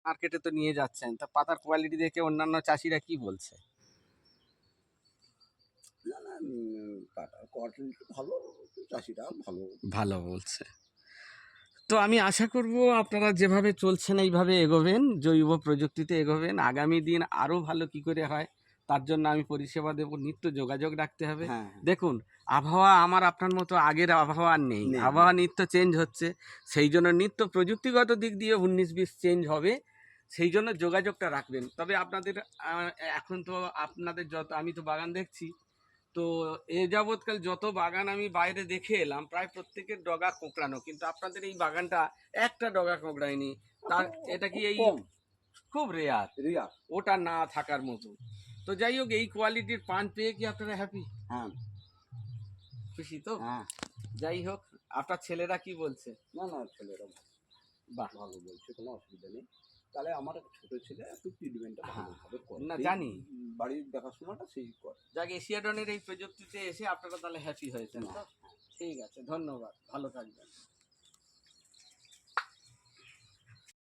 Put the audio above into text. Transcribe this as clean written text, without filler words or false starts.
মার্কেটে তো নিয়ে যাচ্ছেন, তা পাতার কোয়ালিটি দেখে অন্যান্য চাষিরা কি বলছে? না না কাটার কোয়ালিটি ভালো, চাষিরা ভালো। ভালো বলছে। তো আমি আশা করব আপনারা যেভাবে চলছেন এইভাবে এগোবেন, জৈব প্রযুক্তিতে এগোবেন। আগামী দিন আরও ভালো কি করে হয় তার জন্য আমি পরিষেবা দেব। নিত্য যোগাযোগ রাখতে হবে। হ্যাঁ হ্যাঁ দেখুন, আবহাওয়া আমার আপনার মতো আগের আবহাওয়া আর নেই। নেই আবহাওয়া নিত্য চেঞ্জ হচ্ছে। সেই জন্য নিত্য প্রযুক্তিগত দিক দিয়ে 19-20 চেঞ্জ হবে। সেই জন্য যোগাযোগটা রাখবেন। তবে আপনাদের এখন তো আপনাদের যত আমি তো বাগান দেখছি, তো এ যাবৎকাল যত বাগান আমি বাইরে দেখে এলাম প্রায় প্রত্যেকের ডগা কোঁকড়ানো, কিন্তু আপনাদের এই বাগানটা একটা ডগা কোঁকড়ায়নি। তার এটা কি এই কম খুব রেয়ার, রিয়া। ওটা না থাকার মতো। তো যাই হোক, এই কোয়ালিটির পান পেয়ে কি আপনারা হ্যাপি, হ্যাঁ খুশি তো? হ্যাঁ। যাই হোক, আপনার ছেলেরা কি বলছে? না না ছেলেরা বাহ, ভালো বলছে, কোনো অসুবিধা নেই। তাহলে আমার একটা ছোট ছেলে একটু ট্রিটমেন্টটা হ্যাঁ, ভালোভাবে করে, না সেই জানি। বাড়ির দেখাশোনাটা সেই করে। যাক, এশিয়াডনের এই প্রযুক্তিতে এসে আপনারা তাহলে হ্যাপি হয়েছেন তো? ঠিক আছে, ধন্যবাদ, ভালো থাকবেন।